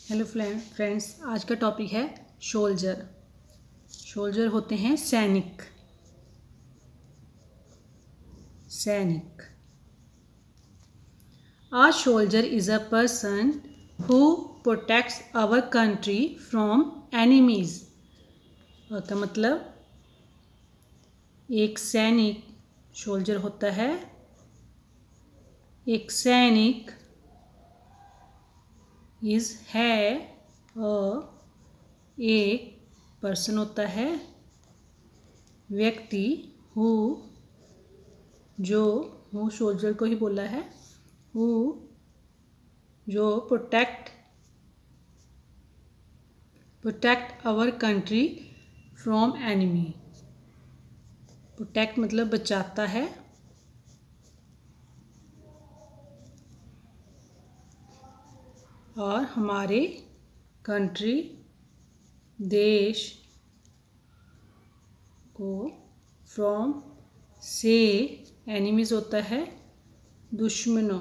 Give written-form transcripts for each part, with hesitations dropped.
Hello friends, आज का topic है सोल्जर। सोल्जर होते हैं सैनिक। A soldier is a person who protects our country from enemies। का मतलब एक सैनिक सोल्जर होता है। एक सैनिक है एक पर्सन होता है, व्यक्ति हु, जो सोल्जर को ही बोला है, हु जो protect our country from enemy. Protect मतलब बचाता है, और हमारे कंट्री देश को फ्रॉम से एनिमीज होता है दुश्मनों।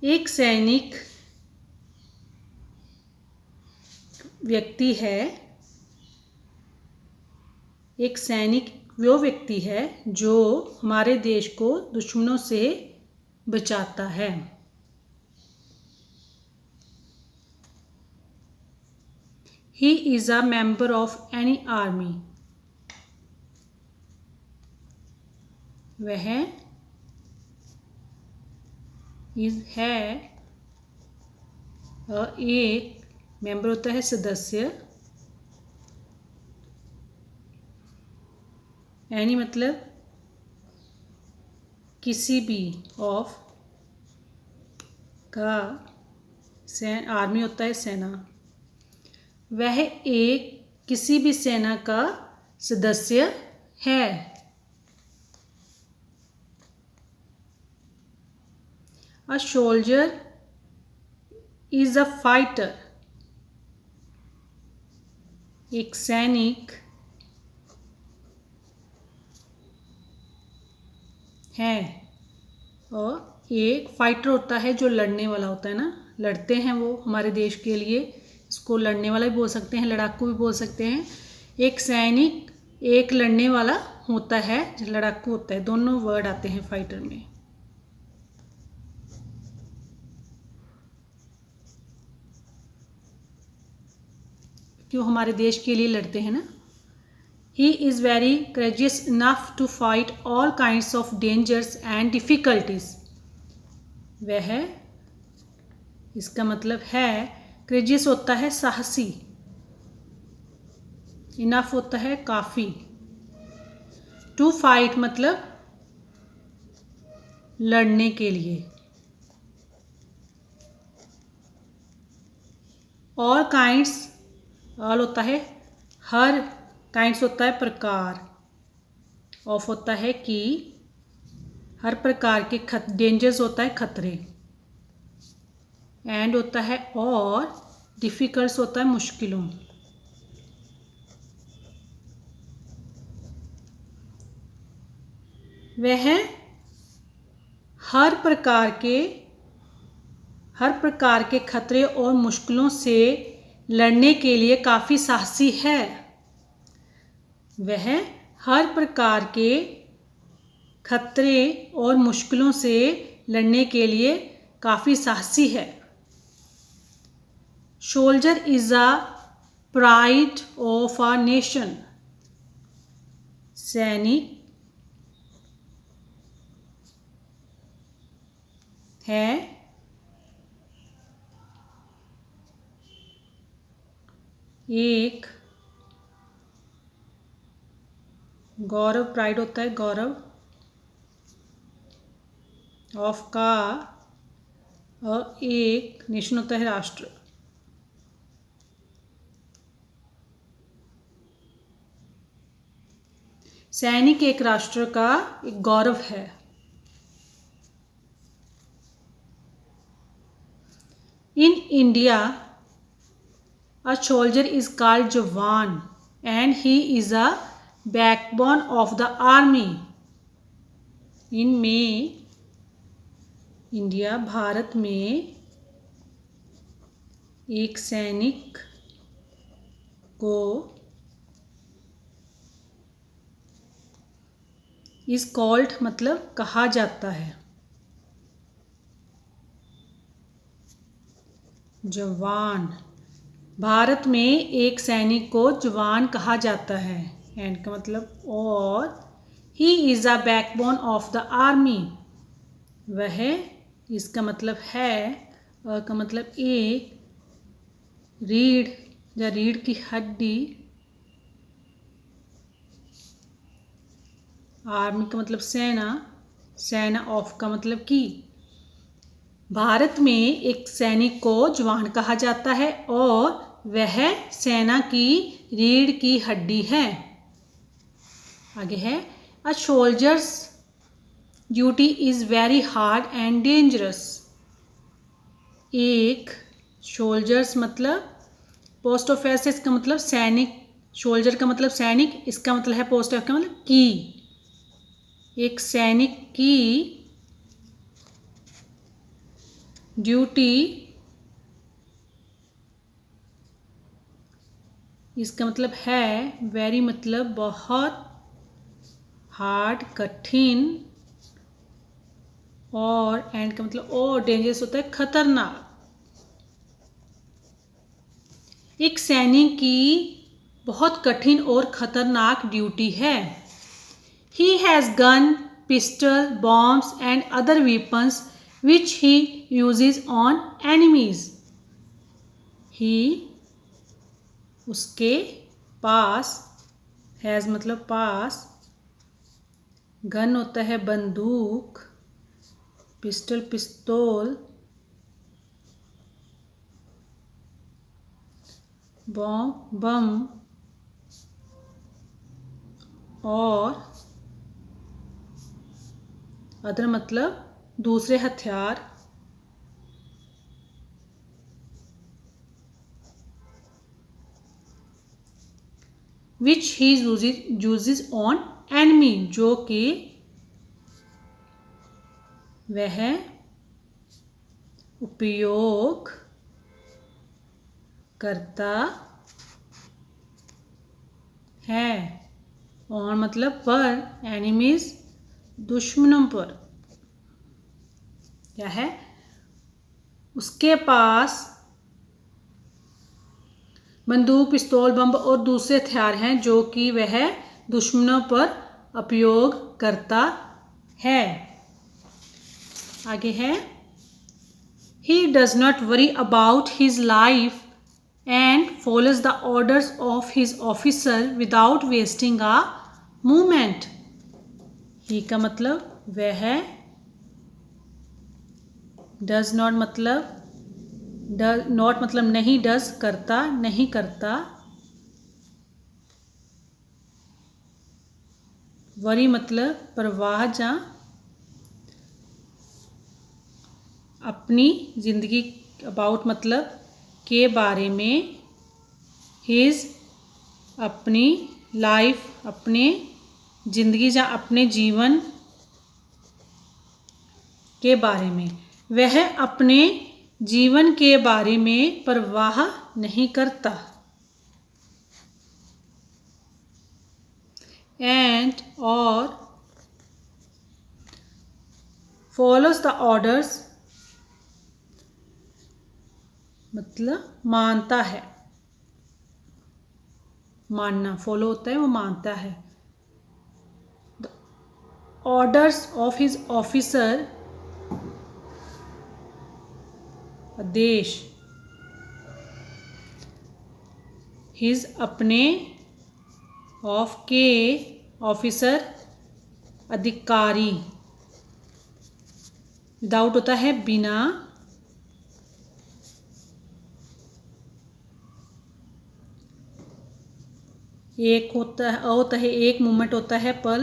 एक सैनिक व्यक्ति है, एक सैनिक वो व्यक्ति है जो हमारे देश को दुश्मनों से बचाता है। He is a member of any army। वह है एक मेंबर होता है सदस्य। एनी मतलब किसी भी, ऑफ का आर्मी होता है सेना। वह एक किसी भी सेना का सदस्य है। A soldier is a fighter। एक सैनिक है और एक फाइटर होता है जो लड़ने वाला होता है ना, लड़ते हैं वो हमारे देश के लिए। इसको लड़ने वाला भी बोल सकते हैं, लड़ाकू भी बोल सकते हैं। एक सैनिक एक लड़ने वाला होता है, लड़ाकू होता है, दोनों वर्ड आते हैं फाइटर में। क्यों हमारे देश के लिए लड़ते हैं ना। He is very courageous enough to fight all kinds of dangers and difficulties। वह, इसका मतलब है courageous होता है साहसी, enough होता है काफ़ी, to fight मतलब लड़ने के लिए, all kinds, all होता है हर, काइंड्स होता है प्रकार, ऑफ होता है कि, हर प्रकार के डेंजर्स होता है खतरे, एंड होता है और, डिफ़िकल्ट्स होता है मुश्किलों। वह हर प्रकार के खतरे और मुश्किलों से लड़ने के लिए काफ़ी साहसी है। वह हर प्रकार के खतरे और मुश्किलों से लड़ने के लिए काफ़ी साहसी है। Soldier is a pride of a nation. सैनिक है एक गौरव, प्राइड होता है गौरव, ऑफ का, और एक नेशन होता है राष्ट्र। सैनिक एक राष्ट्र का एक गौरव है। In India a soldier is called Jawan and he is a backbone of the army। इनमें इंडिया भारत में एक सैनिक को इज कॉल्ड मतलब कहा जाता है। जवान, भारत में एक सैनिक को जवान कहा जाता है। एंड का मतलब और he is a backbone of the army, वह, इसका मतलब है, और का मतलब एक, रीढ़ या रीढ़ की हड्डी, आर्मी का मतलब सेना, सेना ऑफ का मतलब की। भारत में एक सैनिक को जवान कहा जाता है और वह सेना की रीढ़ की हड्डी है। आगे है, अ soldiers duty is very hard and dangerous. एक सोल्जर्स मतलब पोस्ट ऑफ एस, इसका मतलब सैनिक, सोल्जर का मतलब सैनिक, इसका मतलब है पोस्ट ऑफ का मतलब की। एक सैनिक की ड्यूटी, इसका मतलब है वेरी मतलब बहुत, हार्ड कठिन, और एंड का मतलब और डेंजरस होता है खतरनाक। एक सैनिक की बहुत कठिन और खतरनाक ड्यूटी है। He has gun, pistol, bombs and other weapons which he uses on enemies. He, उसके पास, has मतलब पास, गन होता है बंदूक, पिस्टल पिस्तौल, बम बम, और अदर मतलब दूसरे हथियार, विच ही यूजेस ऑन एनिमी, जो कि वह उपयोग करता है। और मतलब पर, एनिमीज दुश्मनों पर। क्या है, उसके पास बंदूक, पिस्तौल, बम और दूसरे हथियार हैं जो कि वह दुश्मनों पर उपयोग करता है। आगे है, he does not worry about his life and follows the orders of his officer without wasting a moment. ही का मतलब वह, does not मतलब नॉट मतलब नहीं, डज करता, नहीं करता, वरी मतलब परवाह जा, अपनी जिंदगी, अबाउट मतलब के बारे में, हिज अपनी, लाइफ अपने जिंदगी या अपने जीवन के बारे में, वह अपने जीवन के बारे में परवाह नहीं करता। एंड और फॉलोज द ऑर्डर्स मतलब मानता है, मानना, फॉलो होता है वो मानता है। The orders of his officer, आदेश, हिज अपने, ऑफ के ऑफिसर अधिकारी, विदाउट होता है बिना, एक होता है एक मूवमेंट होता है पल,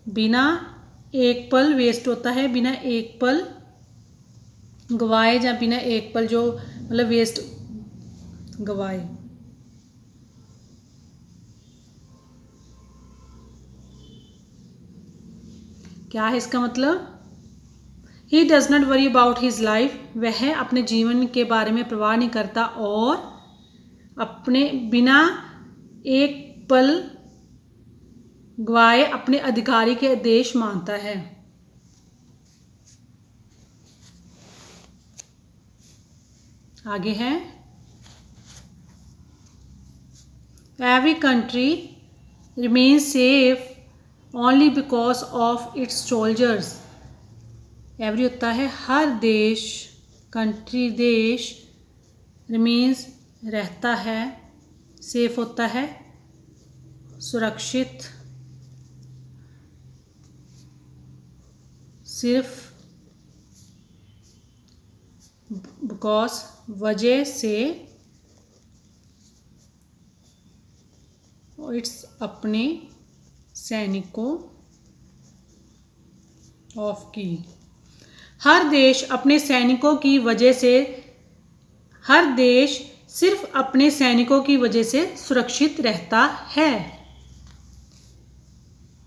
बिना एक पल वेस्ट होता है, बिना एक पल गवाए, या बिना एक पल जो मतलब वेस्ट गवाए। क्या है इसका मतलब, he does not worry about his life, वह अपने जीवन के बारे में परवाह नहीं करता और अपने बिना एक पल गवाए अपने अधिकारी के आदेश मानता है। आगे है, every country remain safe only because of its soldiers. Every होता है हर देश, कंट्री देश, रिमेन्स रहता है, सेफ होता है सुरक्षित, सिर्फ बिकॉज वजह से, इट्स अपने सैनिकों ऑफ की। हर देश अपने सैनिकों की वजह से, हर देश सिर्फ अपने सैनिकों की वजह से सुरक्षित रहता है।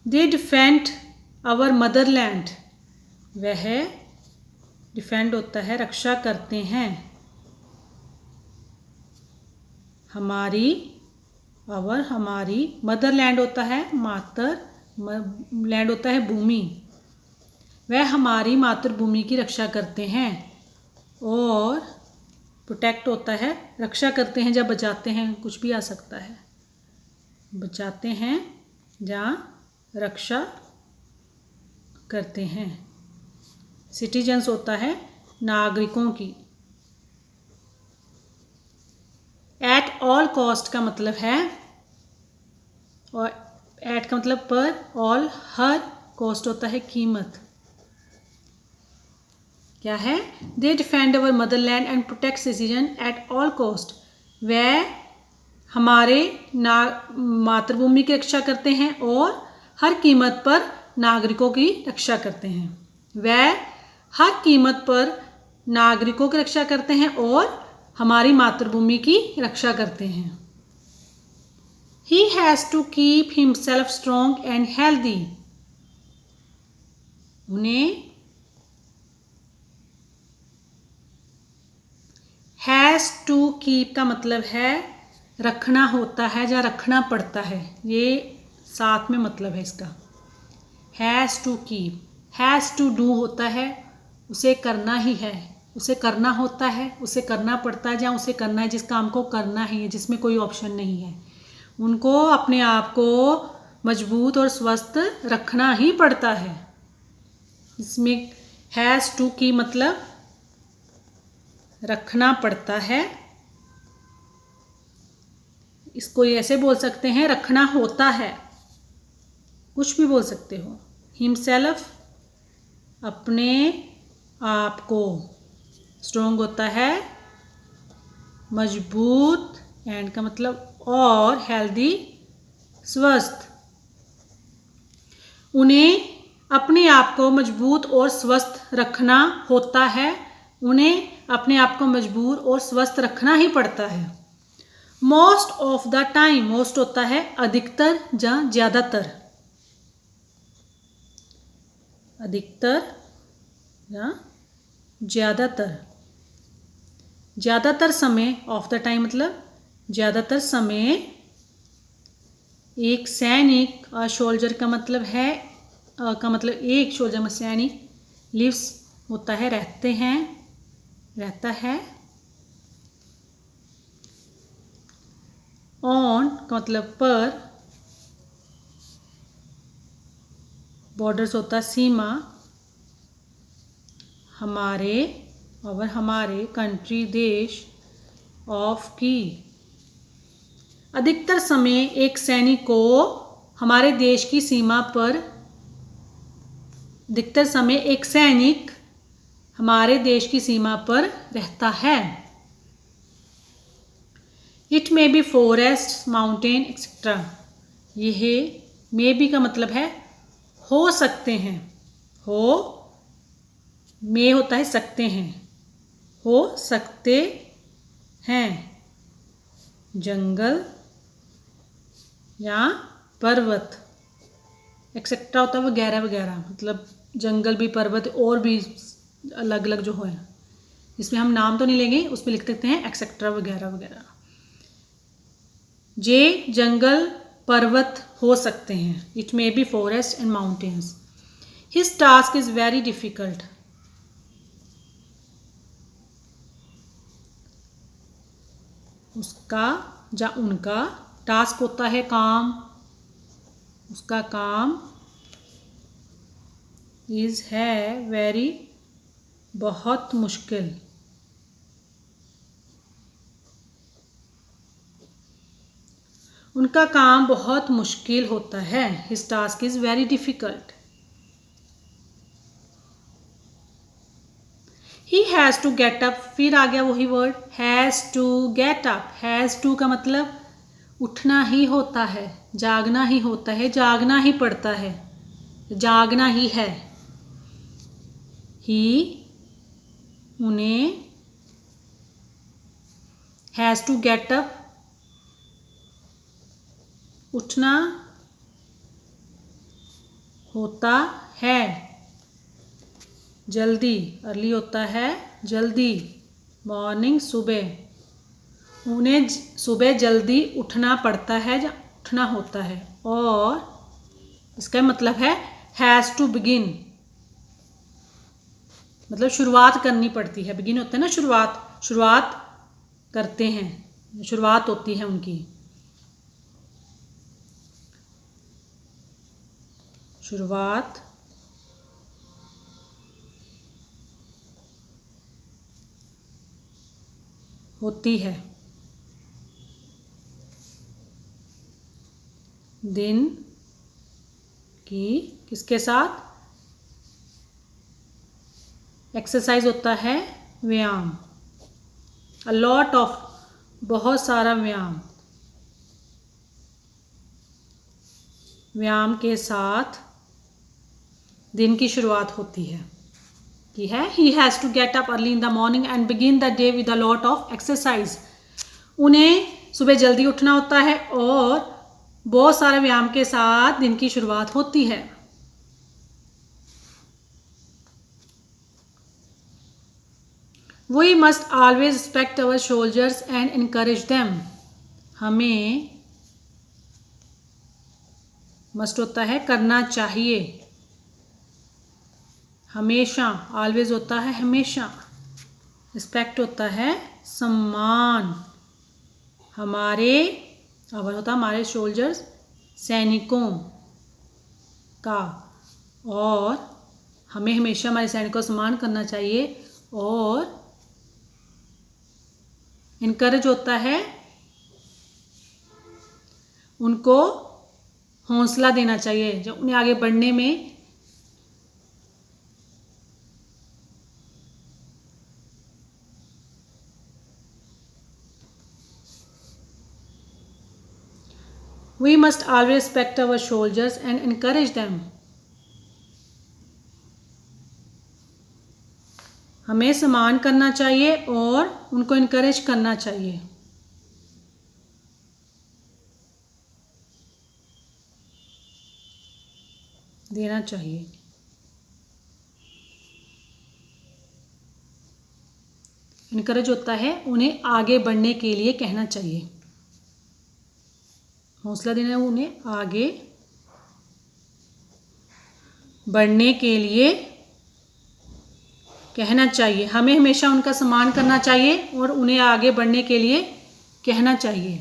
दे डिफेंड आवर मदरलैंड, वह डिफेंड होता है रक्षा करते हैं हमारी, आवर हमारी, मदरलैंड होता है मातर, लैंड होता है भूमि, वह हमारी मातृभूमि की रक्षा करते हैं। और प्रोटेक्ट होता है रक्षा करते हैं, जब बचाते हैं, कुछ भी आ सकता है, बचाते हैं जहाँ रक्षा करते हैं। सिटीजन्स होता है नागरिकों की। एट ऑल कॉस्ट का मतलब है, और एट का मतलब पर, ऑल हर, कॉस्ट होता है कीमत। क्या है, they defend our motherland and protect citizen at all cost, वह हमारे मातृभूमि की रक्षा करते हैं और हर कीमत पर नागरिकों की रक्षा करते हैं। वह हर कीमत पर नागरिकों की रक्षा करते हैं और हमारी मातृभूमि की रक्षा करते हैं। He has to keep himself strong and healthy, उन्हें हैज़ टू कीप का मतलब है रखना होता है या रखना पड़ता है, ये साथ में मतलब है इसका। Has to keep, has to do होता है उसे करना ही है, उसे करना होता है, उसे करना पड़ता है या उसे करना है, जिस काम को करना ही है, जिसमें कोई ऑप्शन नहीं है, उनको अपने आप को मजबूत और स्वस्थ रखना ही पड़ता है। इसमें हैज़ टू की मतलब रखना पड़ता है, इसको ऐसे बोल सकते हैं रखना होता है, कुछ भी बोल सकते हो। हिमसेल्फ अपने आप को, स्ट्रोंग होता है मजबूत, एंड का मतलब और, हेल्दी स्वस्थ। उन्हें अपने आप को मजबूत और स्वस्थ रखना होता है, उन्हें अपने आप को मजबूत और स्वस्थ रखना ही पड़ता है। Most of the time, most होता है अधिकतर या ज़्यादातर, अधिकतर या ज़्यादातर। ज़्यादातर समय, ऑफ द टाइम मतलब ज़्यादातर समय, एक सैनिक, सोल्जर का मतलब है, का मतलब एक सोल्जर में सैनिक, लिव्स होता है रहते हैं, रहता है, ऑन का मतलब पर, बॉर्डर्स होता है सीमा, हमारे, और हमारे, कंट्री देश, ऑफ की। अधिकतर समय एक सैनिक को हमारे देश की सीमा पर, अधिकतर समय एक सैनिक हमारे देश की सीमा पर रहता है। It may be forest, mountain etcetera, यह मे बी का मतलब है हो सकते हैं, हो, मे होता है सकते हैं, हो सकते हैं, जंगल या पर्वत, एक्सेट्रा होता है वगैरह वगैरह, मतलब जंगल भी, पर्वत और भी अलग अलग जो है, इसमें हम नाम तो नहीं लेंगे, उस पर लिख देते हैं एक्सेट्रा वगैरह वगैरह। जे जंगल पर्वत हो सकते हैं, it may be forest and mountains. His task is very difficult, उसका या उनका टास्क होता है काम, उसका काम इज है वेरी बहुत मुश्किल, उनका काम बहुत मुश्किल होता है। His task is very difficult. He has to get up, फिर आ गया वही word has to get up. Has to का मतलब उठना ही होता है, जागना ही होता है, जागना ही पड़ता है, जागना ही है। ही उन्हें हैज़ टू गेट अप उठना होता है, जल्दी अर्ली होता है जल्दी, मॉर्निंग सुबह, उन्हें सुबह जल्दी उठना पड़ता है या उठना होता है। और इसका मतलब है हैज़ टू बिगिन, मतलब शुरुआत करनी पड़ती है, बिगिन होता है ना शुरुआत, शुरुआत करते हैं, शुरुआत होती है उनकी, शुरुआत होती है दिन की, किसके साथ, एक्सरसाइज होता है व्यायाम, अ लॉट ऑफ, बहुत सारा व्यायाम, व्यायाम के साथ दिन की शुरुआत होती है। कि है he has to get up early in the morning and begin the day with a lot of exercise, उन्हें सुबह जल्दी उठना होता है और बहुत सारे व्यायाम के साथ दिन की शुरुआत होती है। We must always respect our soldiers and encourage them, हमें मस्ट होता है करना चाहिए, हमेशा, ऑलवेज होता है हमेशा, रिस्पेक्ट होता है सम्मान, हमारे, अवर होता है हमारे सोल्जर्स सैनिकों का, और हमें हमेशा हमारे सैनिकों का सम्मान करना चाहिए। और इनकरेज होता है उनको हौसला देना चाहिए, जो उन्हें आगे बढ़ने में We must always respect our soldiers and encourage them, हमें सम्मान करना चाहिए और उनको इनकरेज करना चाहिए। देना चाहिए। इनकरेज होता है उन्हें आगे बढ़ने के लिए कहना चाहिए, हौसला देना है उन्हें आगे बढ़ने के लिए कहना चाहिए, हमें हमेशा उनका सम्मान करना चाहिए और उन्हें आगे बढ़ने के लिए कहना चाहिए।